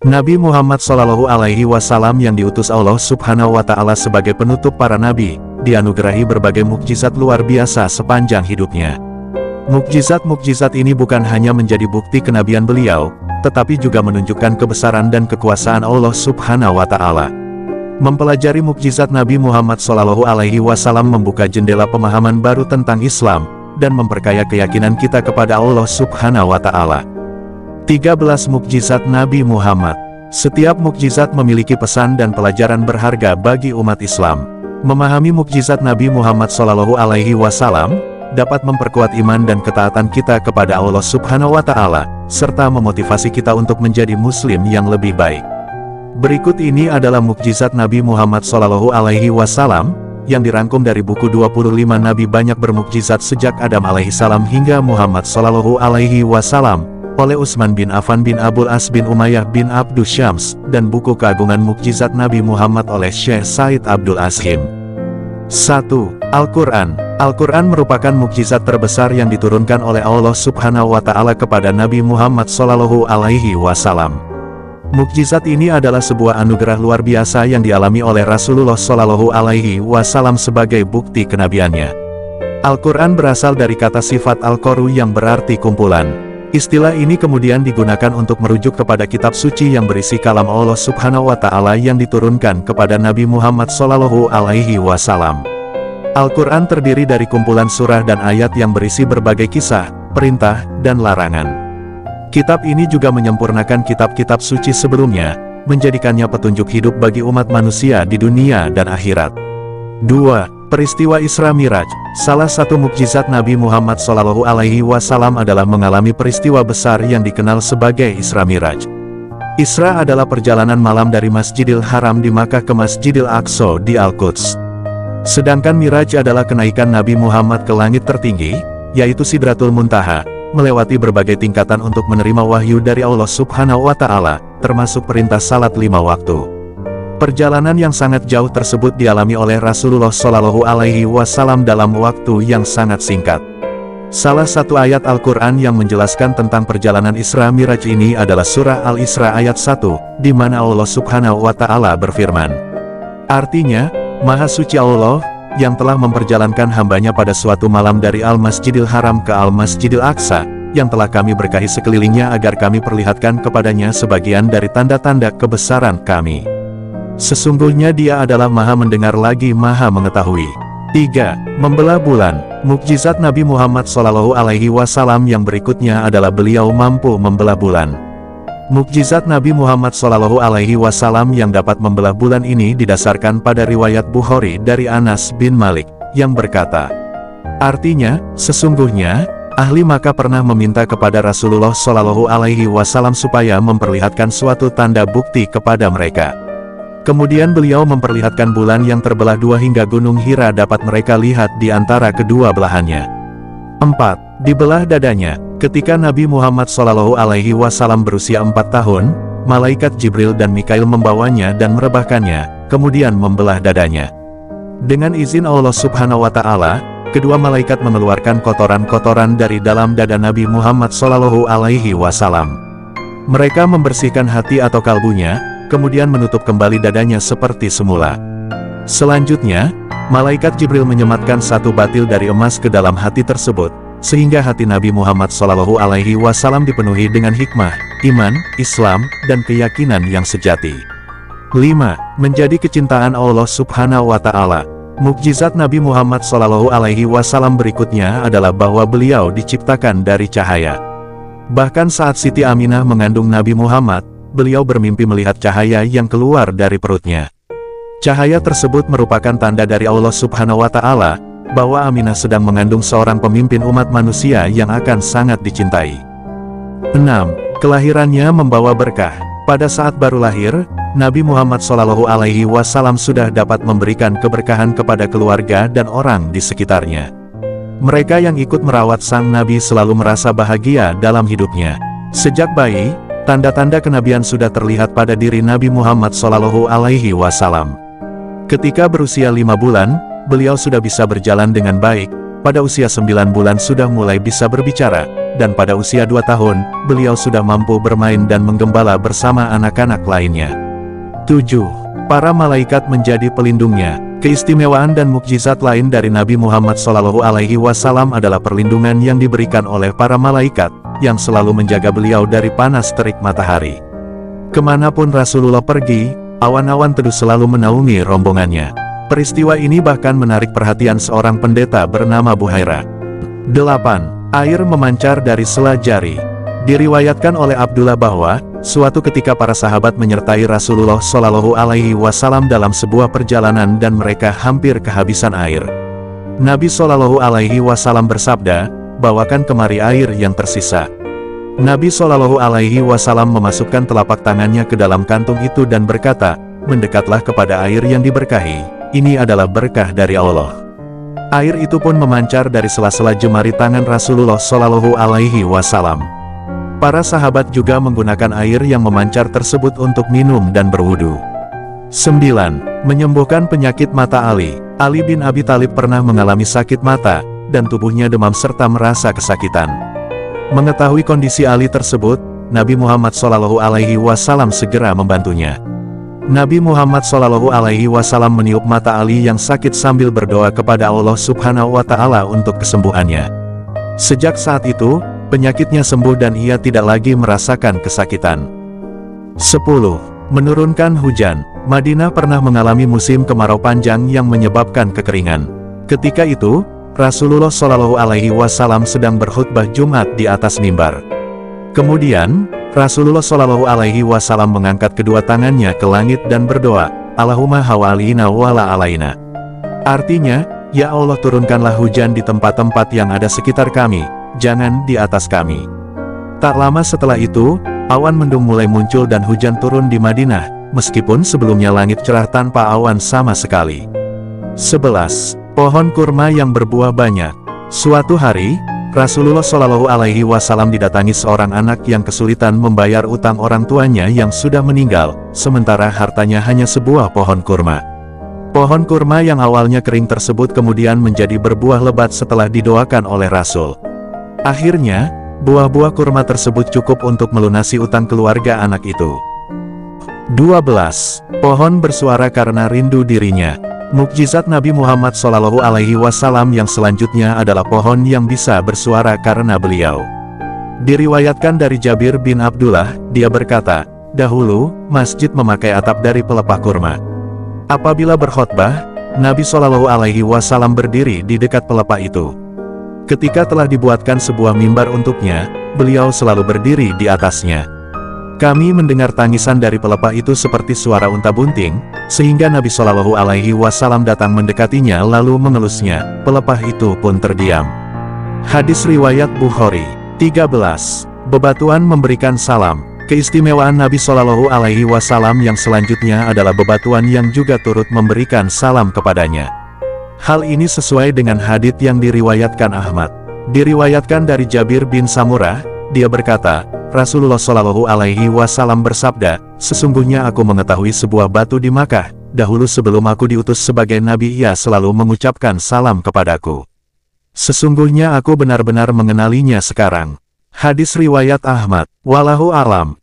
Nabi Muhammad SAW yang diutus Allah Subhanahu wa Ta'ala sebagai penutup para nabi, dianugerahi berbagai mukjizat luar biasa sepanjang hidupnya. Mukjizat-mukjizat ini bukan hanya menjadi bukti kenabian beliau, tetapi juga menunjukkan kebesaran dan kekuasaan Allah Subhanahu wa Ta'ala. Mempelajari mukjizat Nabi Muhammad SAW membuka jendela pemahaman baru tentang Islam, dan memperkaya keyakinan kita kepada Allah Subhanahu wa Ta'ala. 13 Mukjizat Nabi Muhammad. Setiap mukjizat memiliki pesan dan pelajaran berharga bagi umat Islam. Memahami mukjizat Nabi Muhammad SAW dapat memperkuat iman dan ketaatan kita kepada Allah Subhanahu wa Ta'ala, serta memotivasi kita untuk menjadi muslim yang lebih baik. Berikut ini adalah mukjizat Nabi Muhammad SAW yang dirangkum dari buku 25 Nabi Banyak Bermukjizat sejak Adam alaihissalam hingga Muhammad SAW, oleh Utsman bin Affan bin Abul As bin Umayyah bin Abdus Syams, dan buku Keagungan Mukjizat Nabi Muhammad oleh Syekh Said Abdul Azim. 1. Al-Quran. Al-Quran merupakan mukjizat terbesar yang diturunkan oleh Allah Subhanahu wa Ta'ala kepada Nabi Muhammad SAW. Mukjizat ini adalah sebuah anugerah luar biasa yang dialami oleh Rasulullah SAW sebagai bukti kenabiannya. Al-Quran berasal dari kata sifat Al-Qur'an yang berarti kumpulan. Istilah ini kemudian digunakan untuk merujuk kepada kitab suci yang berisi kalam Allah Subhanahu wa Ta'ala yang diturunkan kepada Nabi Muhammad SAW. Al-Quran terdiri dari kumpulan surah dan ayat yang berisi berbagai kisah, perintah, dan larangan. Kitab ini juga menyempurnakan kitab-kitab suci sebelumnya, menjadikannya petunjuk hidup bagi umat manusia di dunia dan akhirat. 2. Peristiwa Isra Miraj. Salah satu mukjizat Nabi Muhammad SAW adalah mengalami peristiwa besar yang dikenal sebagai Isra Miraj. Isra adalah perjalanan malam dari Masjidil Haram di Makkah ke Masjidil Aqsa di Al-Quds. Sedangkan Miraj adalah kenaikan Nabi Muhammad ke langit tertinggi, yaitu Sidratul Muntaha, melewati berbagai tingkatan untuk menerima wahyu dari Allah Subhanahu wa Ta'ala, termasuk perintah salat 5 waktu. Perjalanan yang sangat jauh tersebut dialami oleh Rasulullah SAW dalam waktu yang sangat singkat. Salah satu ayat Al-Quran yang menjelaskan tentang perjalanan Isra Miraj ini adalah surah Al-Isra ayat 1, di mana Allah Subhanahu wa Ta'ala berfirman. Artinya, Maha Suci Allah, yang telah memperjalankan hambanya pada suatu malam dari Al-Masjidil Haram ke Al-Masjidil Aqsa, yang telah kami berkahi sekelilingnya agar kami perlihatkan kepadanya sebagian dari tanda-tanda kebesaran kami. Sesungguhnya Dia adalah Maha Mendengar lagi Maha Mengetahui. 3. Membelah bulan. Mukjizat Nabi Muhammad SAW yang berikutnya adalah beliau mampu membelah bulan. Mukjizat Nabi Muhammad SAW yang dapat membelah bulan ini didasarkan pada riwayat Bukhari dari Anas bin Malik, yang berkata, artinya, sesungguhnya, ahli Makkah pernah meminta kepada Rasulullah SAW supaya memperlihatkan suatu tanda bukti kepada mereka. Kemudian beliau memperlihatkan bulan yang terbelah dua hingga Gunung Hira dapat mereka lihat di antara kedua belahannya. 4. Dibelah dadanya. Ketika Nabi Muhammad SAW berusia 4 tahun, malaikat Jibril dan Mikail membawanya dan merebahkannya, kemudian membelah dadanya. Dengan izin Allah Subhanahu wa Ta'ala, kedua malaikat mengeluarkan kotoran-kotoran dari dalam dada Nabi Muhammad SAW. Mereka membersihkan hati atau kalbunya, kemudian menutup kembali dadanya seperti semula. Selanjutnya, malaikat Jibril menyematkan satu batil dari emas ke dalam hati tersebut, sehingga hati Nabi Muhammad SAW dipenuhi dengan hikmah, iman, Islam, dan keyakinan yang sejati. 5. Menjadi kecintaan Allah Subhanahu wa Ta'ala. Mukjizat Nabi Muhammad SAW berikutnya adalah bahwa beliau diciptakan dari cahaya. Bahkan saat Siti Aminah mengandung Nabi Muhammad, beliau bermimpi melihat cahaya yang keluar dari perutnya. Cahaya tersebut merupakan tanda dari Allah Subhanahu wa Ta'ala, bahwa Aminah sedang mengandung seorang pemimpin umat manusia yang akan sangat dicintai. 6. Kelahirannya membawa berkah. Pada saat baru lahir, Nabi Muhammad SAW sudah dapat memberikan keberkahan kepada keluarga dan orang di sekitarnya. Mereka yang ikut merawat sang Nabi selalu merasa bahagia dalam hidupnya. Sejak bayi, tanda-tanda kenabian sudah terlihat pada diri Nabi Muhammad SAW. Ketika berusia 5 bulan, beliau sudah bisa berjalan dengan baik. Pada usia 9 bulan sudah mulai bisa berbicara. dan pada usia 2 tahun, beliau sudah mampu bermain dan menggembala bersama anak-anak lainnya. 7. Para malaikat menjadi pelindungnya. Keistimewaan dan mukjizat lain dari Nabi Muhammad SAW adalah perlindungan yang diberikan oleh para malaikat, yang selalu menjaga beliau dari panas terik matahari. Kemanapun Rasulullah pergi, awan-awan teduh selalu menaungi rombongannya. Peristiwa ini bahkan menarik perhatian seorang pendeta bernama Buhaira. 8. Air memancar dari sela jari. Diriwayatkan oleh Abdullah bahwa, suatu ketika para sahabat menyertai Rasulullah SAW dalam sebuah perjalanan dan mereka hampir kehabisan air. Nabi SAW bersabda, "Bawakan kemari air yang tersisa." Nabi SAW memasukkan telapak tangannya ke dalam kantung itu dan berkata, "Mendekatlah kepada air yang diberkahi, ini adalah berkah dari Allah." Air itu pun memancar dari sela-sela jemari tangan Rasulullah SAW. Para sahabat juga menggunakan air yang memancar tersebut untuk minum dan berwudu. 9. Menyembuhkan penyakit mata Ali. Ali bin Abi Thalib pernah mengalami sakit mata, dan tubuhnya demam serta merasa kesakitan. Mengetahui kondisi Ali tersebut, Nabi Muhammad SAW segera membantunya. Nabi Muhammad SAW meniup mata Ali yang sakit sambil berdoa kepada Allah Subhanahu wa Ta'ala untuk kesembuhannya. Sejak saat itu, penyakitnya sembuh dan ia tidak lagi merasakan kesakitan. 10. Menurunkan hujan. Madinah pernah mengalami musim kemarau panjang yang menyebabkan kekeringan. Ketika itu, Rasulullah SAW sedang berkhutbah Jumat di atas mimbar. Kemudian, Rasulullah SAW mengangkat kedua tangannya ke langit dan berdoa, "Allahumma hawalina wala alaina." Artinya, "Ya Allah, turunkanlah hujan di tempat-tempat yang ada sekitar kami, jangan di atas kami." Tak lama setelah itu, awan mendung mulai muncul dan hujan turun di Madinah, meskipun sebelumnya langit cerah tanpa awan sama sekali. 11. Pohon kurma yang berbuah banyak. Suatu hari, Rasulullah SAW didatangi seorang anak yang kesulitan membayar utang orang tuanya yang sudah meninggal, sementara hartanya hanya sebuah pohon kurma. Pohon kurma yang awalnya kering tersebut kemudian menjadi berbuah lebat setelah didoakan oleh Rasul. Akhirnya, buah-buah kurma tersebut cukup untuk melunasi utang keluarga anak itu. 12. Pohon bersuara karena rindu dirinya. Mukjizat Nabi Muhammad SAW yang selanjutnya adalah pohon yang bisa bersuara karena beliau. Diriwayatkan dari Jabir bin Abdullah, dia berkata, "Dahulu, masjid memakai atap dari pelepah kurma. Apabila berkhotbah, Nabi SAW berdiri di dekat pelepah itu. Ketika telah dibuatkan sebuah mimbar untuknya, beliau selalu berdiri di atasnya. Kami mendengar tangisan dari pelepah itu seperti suara unta bunting, sehingga Nabi SAW datang mendekatinya lalu mengelusnya, pelepah itu pun terdiam." Hadis riwayat Bukhari. 13. Bebatuan memberikan salam. Keistimewaan Nabi SAW yang selanjutnya adalah bebatuan yang juga turut memberikan salam kepadanya. Hal ini sesuai dengan hadits yang diriwayatkan Ahmad. Diriwayatkan dari Jabir bin Samurah, dia berkata, Rasulullah SAW bersabda, "Sesungguhnya aku mengetahui sebuah batu di Makkah, dahulu sebelum aku diutus sebagai nabi ia selalu mengucapkan salam kepadaku. Sesungguhnya aku benar-benar mengenalinya sekarang." Hadis riwayat Ahmad. Wallahu a'lam.